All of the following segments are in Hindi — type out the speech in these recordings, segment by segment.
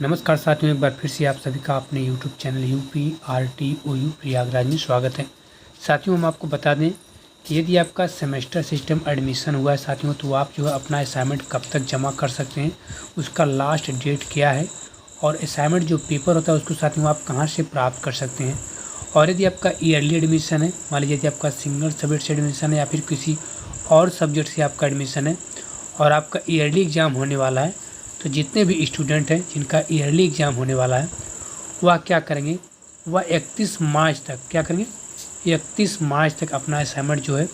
नमस्कार साथियों, एक बार फिर से आप सभी का अपने YouTube चैनल UPRTOU प्रयागराज में स्वागत है। साथियों, हम आपको बता दें कि यदि आपका सेमेस्टर सिस्टम एडमिशन हुआ है साथियों, तो आप जो है अपना असाइनमेंट कब तक जमा कर सकते हैं, उसका लास्ट डेट क्या है और असाइनमेंट जो पेपर होता है उसको साथियों आप कहाँ से प्राप्त कर सकते हैं। और यदि आपका ईयरली एडमिशन है, मान लीजिए यदि आपका सिंगल सब्जेक्ट से एडमिशन है या फिर किसी और सब्जेक्ट से आपका एडमिशन है और आपका ईयरली एग्ज़ाम होने वाला है, तो जितने भी स्टूडेंट हैं जिनका ईयरली एग्ज़ाम होने वाला है वह क्या करेंगे, वह 31 मार्च तक क्या करेंगे, 31 मार्च तक अपना असाइनमेंट जो है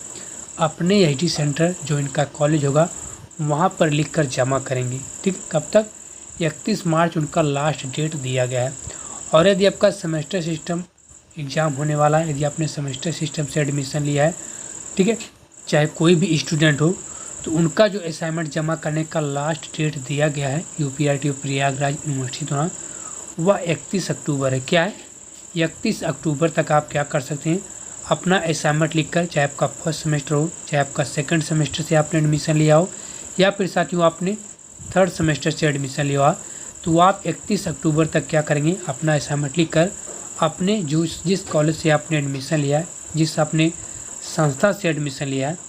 अपने एचडी सेंटर जो इनका कॉलेज होगा वहाँ पर लिखकर जमा करेंगे। ठीक, कब तक? 31 मार्च उनका लास्ट डेट दिया गया है। और यदि आपका सेमेस्टर सिस्टम एग्ज़ाम होने वाला है, यदि आपने सेमेस्टर सिस्टम से एडमिशन लिया है, ठीक है, चाहे कोई भी स्टूडेंट हो, तो उनका जो असाइनमेंट जमा करने का लास्ट डेट दिया गया है यूपीआरटीओ प्रयागराज यूनिवर्सिटी द्वारा, वह 31 अक्टूबर है। क्या है? 31 अक्टूबर तक आप क्या कर सकते हैं, अपना असाइनमेंट लिखकर, चाहे आपका फर्स्ट सेमेस्टर हो, चाहे आपका सेकंड सेमेस्टर से आपने एडमिशन लिया हो या फिर साथियों आपने थर्ड सेमेस्टर से एडमिशन लिया हो, तो आप 31 अक्टूबर तक क्या करेंगे, अपना असाइनमेंट लिखकर अपने जिस कॉलेज से आपने एडमिशन लिया है, जिस आपने संस्था से एडमिशन लिया है,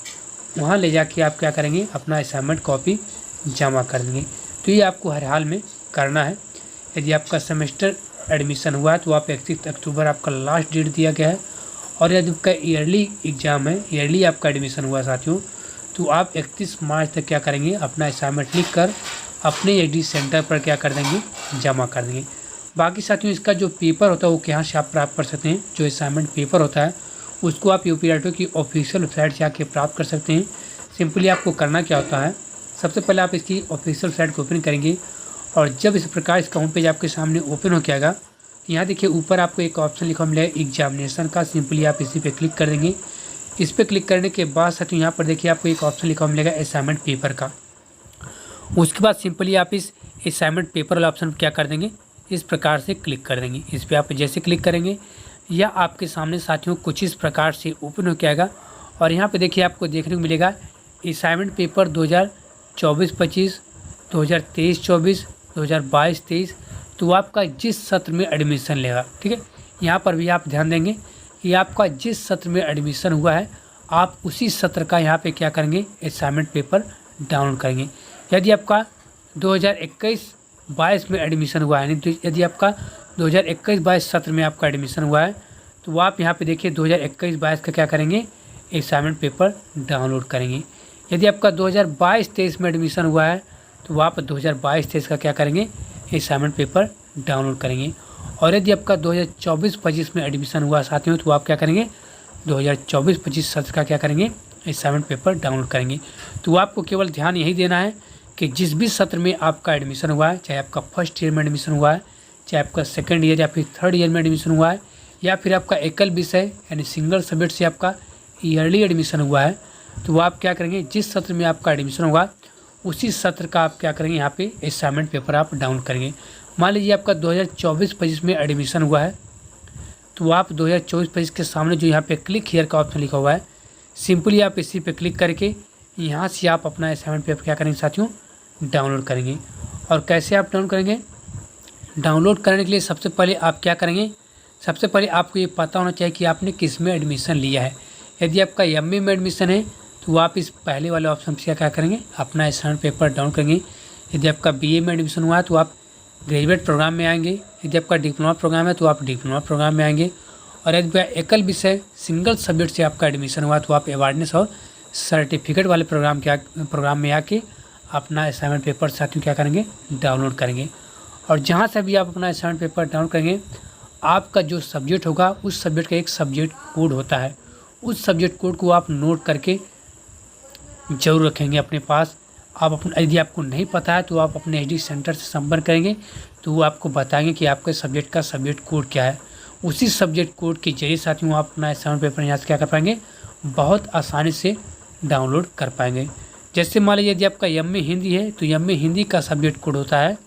वहाँ ले जाके आप क्या करेंगे, अपना असाइनमेंट कॉपी जमा कर देंगे। तो ये आपको हर हाल में करना है। यदि आपका सेमेस्टर एडमिशन हुआ है तो आप 31 अक्टूबर आपका लास्ट डेट दिया गया है। और यदि आपका ईयरली एग्ज़ाम है, ईयरली आपका एडमिशन हुआ साथियों, तो आप 31 मार्च तक क्या करेंगे, अपना असाइनमेंट लिख कर अपने एचडी सेंटर पर क्या कर देंगे, जमा कर देंगे। बाकी साथियों इसका जो पेपर होता है वो कहाँ से आप प्राप्त कर सकते हैं, जो असाइनमेंट पेपर होता है उसको आप यूपीआरटीओ की ऑफिशियल वेबसाइट से आके प्राप्त कर सकते हैं। सिंपली आपको करना क्या होता है, सबसे पहले आप इसकी ऑफिशियल वेबसाइट को ओपन करेंगे और जब इस प्रकार इसका होम पेज आपके सामने ओपन हो जाएगा, यहाँ देखिए ऊपर आपको एक ऑप्शन लिखा मिलेगा एग्जामिनेशन का। सिंपली आप इसी पे क्लिक कर देंगे। इस पर क्लिक करने के बाद साथियों यहाँ पर देखिए आपको एक ऑप्शन लिखा मिलेगा असाइनमेंट पेपर का। उसके बाद सिंपली आप इस असाइनमेंट पेपर वाला ऑप्शन क्या कर देंगे, इस प्रकार से क्लिक कर देंगे। इस पर आप जैसे क्लिक करेंगे या आपके सामने साथियों कुछ इस प्रकार से ओपन हो जाएगा और यहाँ पे देखिए आपको देखने को मिलेगा असाइनमेंट पेपर 2024-25, 2023-24, 2022-23। तो आपका जिस सत्र में एडमिशन लेगा, ठीक है, यहाँ पर भी आप ध्यान देंगे कि आपका जिस सत्र में एडमिशन हुआ है आप उसी सत्र का यहाँ पे क्या करेंगे, असाइनमेंट पेपर डाउनलोड करेंगे। यदि आपका 2021-22 में एडमिशन हुआ है, तो यदि आपका 2021-22 सत्र में आपका एडमिशन हुआ है तो आप यहाँ पे देखिए 2021-22 का क्या करेंगे, असाइनमेंट पेपर डाउनलोड करेंगे। यदि आपका 2022-23 में एडमिशन हुआ है तो आप 2022-23 का क्या करेंगे, असाइनमेंट पेपर डाउनलोड करेंगे। और यदि आपका 2024-25 में एडमिशन हुआ साथियों तो आप क्या करेंगे, 2024-25 सत्र का क्या करेंगे, असाइनमेंट पेपर डाउनलोड करेंगे। तो आपको केवल ध्यान यही देना है कि जिस भी सत्र में आपका एडमिशन हुआ है, चाहे आपका फर्स्ट ईयर में एडमिशन हुआ है, चाहे आपका सेकंड ईयर या फिर थर्ड ईयर में एडमिशन हुआ है, या फिर आपका एकल विषय यानी सिंगल सब्जेक्ट से आपका ईयरली एडमिशन हुआ है, तो आप क्या करेंगे, जिस सत्र में आपका एडमिशन होगा उसी सत्र का आप क्या करेंगे, यहाँ पे असाइनमेंट पेपर आप डाउनलोड करेंगे। मान लीजिए आपका 2024-25 में एडमिशन हुआ है तो आप 2024-25 के सामने जो यहाँ पे क्लिक हियर का ऑप्शन लिखा हुआ है, सिंपली आप इसी पे क्लिक करके यहाँ से आप अपना असाइनमेंट पेपर क्या करेंगे साथियों, डाउनलोड करेंगे। और कैसे आप डाउनलोड करेंगे, डाउनलोड करने के लिए सबसे पहले आप क्या करेंगे, सबसे पहले आपको ये पता होना चाहिए कि आपने किस में एडमिशन लिया है। यदि आपका एमए में एडमिशन है तो आप इस पहले वाले ऑप्शन से क्या करेंगे, अपना असाइनमेंट पेपर डाउनलोड करेंगे। यदि आपका बीए में एडमिशन हुआ है तो आप ग्रेजुएट प्रोग्राम में आएंगे। यदि आपका डिप्लोमा प्रोग्राम है तो आप डिप्लोमा प्रोग्राम में आएंगे। और यदि एकल विषय सिंगल सब्जेक्ट से आपका एडमिशन हुआ तो आप अवार्डनेस और सर्टिफिकेट वाले प्रोग्राम में आके अपना असाइनमेंट पेपर साथियों क्या करेंगे, डाउनलोड करेंगे। और जहाँ से भी आप अपना असाइनमेंट पेपर डाउनलोड करेंगे, आपका जो सब्जेक्ट होगा उस सब्जेक्ट का एक सब्जेक्ट कोड होता है, उस सब्जेक्ट कोड को आप नोट करके ज़रूर रखेंगे अपने पास। आप अपना यदि आपको नहीं पता है तो आप अपने एचडी सेंटर से संपर्क करेंगे तो वो आपको बताएंगे कि आपके सब्जेक्ट का सब्जेक्ट कोड क्या है। उसी सब्जेक्ट कोड के जरिए साथियों आप अपना असाइनमेंट पेपर यहाँ से क्या कर पाएंगे, बहुत आसानी से डाउनलोड कर पाएंगे। जैसे मान लीजिए यदि आपका एमए हिंदी है तो एमए हिंदी का सब्जेक्ट कोड होता है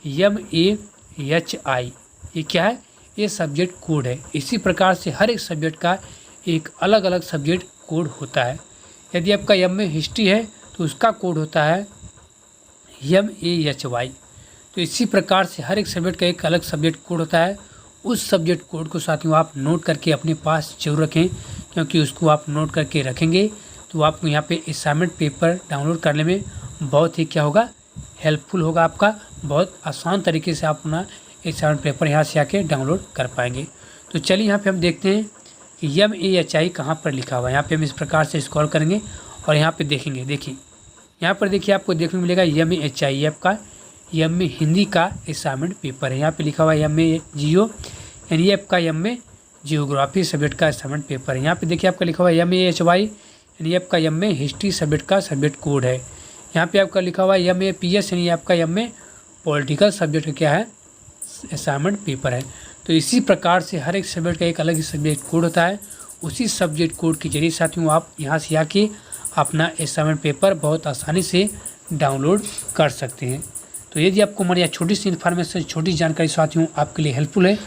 MAHI। ये क्या है, ये सब्जेक्ट कोड है। इसी प्रकार से हर एक सब्जेक्ट का एक अलग अलग सब्जेक्ट कोड होता है। यदि आपका एमए हिस्ट्री है तो उसका कोड होता है MAHY। तो इसी प्रकार से हर एक सब्जेक्ट का एक अलग सब्जेक्ट कोड होता है। उस सब्जेक्ट कोड को साथियों आप नोट करके अपने पास जरूर रखें, क्योंकि उसको आप नोट करके रखेंगे तो आपको यहाँ पे असाइनमेंट पेपर डाउनलोड करने में बहुत ही क्या होगा, हेल्पफुल होगा। आपका बहुत आसान तरीके से आप अपना असाइनमेंट पेपर यहाँ से आके डाउनलोड कर पाएंगे। तो चलिए यहाँ पे हम देखते हैं कि MAHI कहाँ पर लिखा हुआ है। यहाँ पे हम इस प्रकार से स्क्रॉल करेंगे और यहाँ पे देखेंगे। देखिए यहाँ पर देखिए आपको देखने को मिलेगा MAHI, ये आपका MA हिंदी का असाइनमेंट पेपर है। यहाँ पे लिखा हुआ है MA जियो, यानी ये आपका MA जियोग्राफी सब्जेक्ट का असाइनमेंट पेपर है। यहाँ पे देखिए आपका लिखा हुआ है MAHY, यानी आपका MA हिस्ट्री सब्जेक्ट का सब्जेक्ट कोड है। यहाँ पे आपका लिखा हुआ है MAPS, यानी आपका MA पॉलिटिकल सब्जेक्ट का क्या है, असाइनमेंट पेपर है। तो इसी प्रकार से हर एक सब्जेक्ट का एक अलग ही सब्जेक्ट कोड होता है। उसी सब्जेक्ट कोड के जरिए साथियों आप यहाँ से आके अपना असाइनमेंट पेपर बहुत आसानी से डाउनलोड कर सकते हैं। तो यदि आपको हमारी छोटी सी इन्फॉर्मेशन, छोटी जानकारी साथियों आपके लिए हेल्पफुल है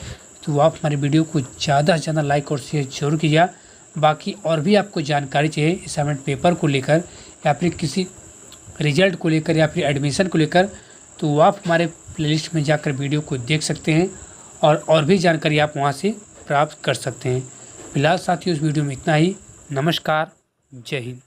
तो आप हमारे वीडियो को ज़्यादा से ज़्यादा लाइक और शेयर जरूर कीजिए। बाकी और भी आपको जानकारी चाहिए असाइनमेंट पेपर को लेकर या फिर किसी रिजल्ट को लेकर या फिर एडमिशन को लेकर, तो आप हमारे प्लेलिस्ट में जाकर वीडियो को देख सकते हैं और भी जानकारी आप वहां से प्राप्त कर सकते हैं। फिलहाल साथियों इस वीडियो में इतना ही। नमस्कार, जय हिंद।